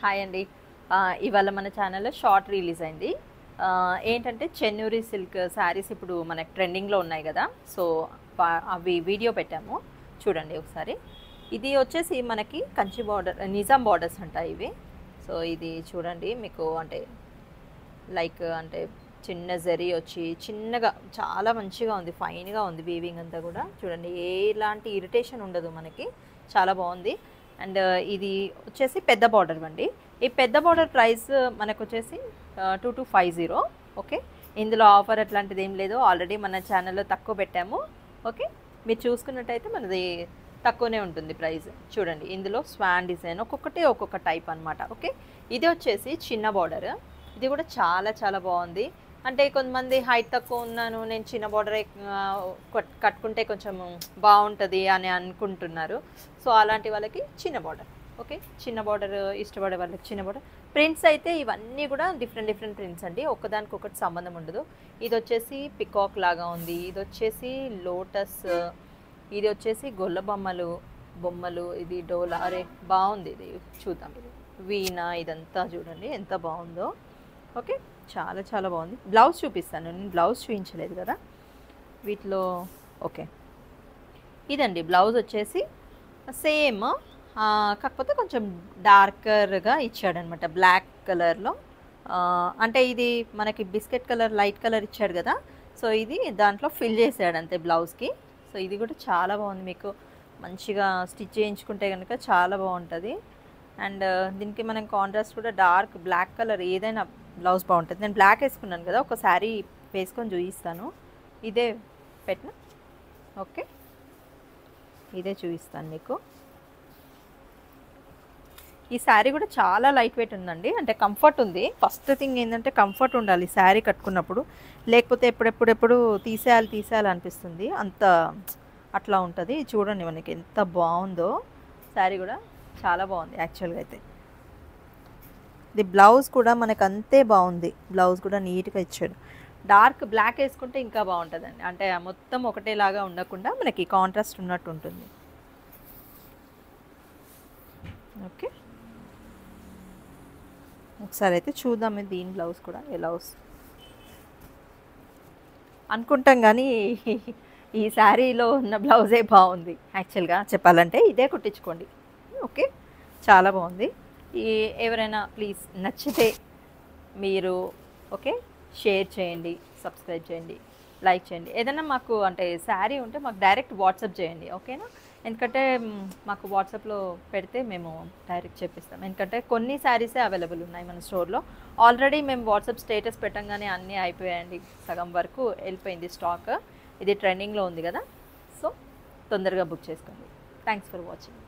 Hi అండి. ఇవాళ మన ఛానల్లో షార్ట్ రిలీజ్ అయింది. ఏంటంటే చెన్నూరి సిల్క్ శారీస్ ఇప్పుడు మనకి ట్రెండింగ్లో ఉన్నాయి కదా. సో అవి వీడియో పెట్టాము, చూడండి ఒకసారి. ఇది వచ్చేసి మనకి కంచి బార్డర్, నిజాం బార్డర్స్ అంటాయి ఇవి. సో ఇది చూడండి మీకు అంటే లైక్ అంటే చిన్న జరీ వచ్చి చిన్నగా చాలా మంచిగా ఉంది, ఫైన్గా ఉంది. వీవింగ్ అంతా కూడా చూడండి, ఎలాంటి ఇరిటేషన్ ఉండదు మనకి, చాలా బాగుంది. అండ్ ఇది వచ్చేసి పెద్ద బార్డర్ అండి. ఈ పెద్ద బార్డర్ ప్రైస్ మనకు వచ్చేసి 2250. ఓకే, ఇందులో ఆఫర్ అట్లాంటిది ఏం లేదు, ఆల్రెడీ మన ఛానల్లో తక్కువ పెట్టాము. ఓకే, మీరు చూసుకున్నట్టయితే మనది తక్కువనే ఉంటుంది ప్రైస్. చూడండి, ఇందులో స్వాన్ డిజైన్ ఒక్కొక్కటి ఒక్కొక్క టైప్ అనమాట. ఓకే, ఇది వచ్చేసి చిన్న బార్డర్. ఇది కూడా చాలా చాలా బాగుంది. అంటే కొంతమంది హైట్ తక్కువ ఉన్నాను, నేను చిన్న బార్డర్ కట్టుకుంటే కొంచెం బాగుంటుంది అని అనుకుంటున్నారు. సో అలాంటి వాళ్ళకి చిన్న బార్డర్. ఓకే, చిన్న బార్డర్ ఇష్టపడే వాళ్ళకి చిన్న బార్డర్. ప్రింట్స్ అయితే ఇవన్నీ కూడా డిఫరెంట్ డిఫరెంట్ ప్రింట్స్ అండి, ఒకదానికి ఒకటి సంబంధం ఉండదు. ఇది వచ్చేసి పికాక్ లాగా ఉంది, ఇది వచ్చేసి లోటస్, ఇది వచ్చేసి గొల్ల బొమ్మలు, ఇది డోలా. అరే బాగుంది, ఇది చూద్దాం. ఇది వీణా, ఇదంతా చూడండి ఎంత బాగుందో. ఓకే, చాలా చాలా బాగుంది. బ్లౌజ్ చూపిస్తాను, నేను బ్లౌజ్ చూపించలేదు కదా వీటిలో. ఓకే, ఇదండి బ్లౌజ్ వచ్చేసి సేమ్, కాకపోతే కొంచెం డార్కర్గా ఇచ్చాడనమాట, బ్లాక్ కలర్లో. అంటే ఇది మనకి బిస్కెట్ కలర్, లైట్ కలర్ ఇచ్చాడు కదా. సో ఇది దాంట్లో ఫిల్ చేసాడు అంతే బ్లౌజ్కి. సో ఇది కూడా చాలా బాగుంది, మీకు మంచిగా స్టిచ్ చేయించుకుంటే కనుక చాలా బాగుంటుంది. అండ్ దీనికి మనం కాంట్రాస్ట్ కూడా డార్క్ బ్లాక్ కలర్ ఏదైనా బ్లౌజ్ బాగుంటుంది. నేను బ్లాక్ వేసుకున్నాను కదా, ఒక శారీ వేసుకొని చూపిస్తాను. ఇదే పెట్టిన. ఓకే, ఇదే చూపిస్తాను మీకు. ఈ శారీ కూడా చాలా లైట్ వెయిట్ ఉందండి, అంటే కంఫర్ట్ ఉంది. ఫస్ట్ థింగ్ ఏంటంటే కంఫర్ట్ ఉండాలి శారీ కట్టుకున్నప్పుడు, లేకపోతే ఎప్పుడెప్పుడు తీసేయాలి అనిపిస్తుంది, అంత అట్లా ఉంటుంది. చూడండి మనకి ఎంత బాగుందో శారీ కూడా, చాలా బాగుంది యాక్చువల్గా అయితే. ఇది బ్లౌజ్ కూడా మనకు అంతే బాగుంది, బ్లౌజ్ కూడా నీట్గా ఇచ్చాడు. డార్క్ బ్లాక్ వేసుకుంటే ఇంకా బాగుంటుందండి, అంటే మొత్తం ఒకటేలాగా ఉండకుండా మనకి కాంట్రాస్ట్ ఉన్నట్టు ఉంటుంది. ఓకే, ఒకసారి అయితే చూద్దాం దీని బ్లౌజ్ కూడా ఎలా వస్తుంది అనుకుంటాం, కానీ ఈ శారీలో ఉన్న బ్లౌజే బాగుంది యాక్చువల్గా చెప్పాలంటే. ఇదే కుట్టించుకోండి. ఓకే, చాలా బాగుంది. ఎవరైనా ప్లీజ్ నచ్చితే మీరు ఓకే షేర్ చేయండి, సబ్స్క్రైబ్ చేయండి, లైక్ చేయండి. ఏదైనా మాకు అంటే శారీ ఉంటే మాకు డైరెక్ట్ వాట్సాప్ చేయండి, ఓకేనా? ఎందుకంటే మాకు వాట్సాప్లో పెడితే మేము డైరెక్ట్ చెప్పిస్తాం, ఎందుకంటే కొన్ని శారీసే అవైలబుల్ ఉన్నాయి మన స్టోర్లో. ఆల్రెడీ మేము వాట్సాప్ స్టేటస్ పెట్టంగానే అన్నీ అయిపోయాయండి, సగం వరకు వెళ్ళిపోయింది స్టాక్. ఇది ట్రెండింగ్లో ఉంది కదా, సో తొందరగా బుక్ చేసుకోండి. Thanks for watching.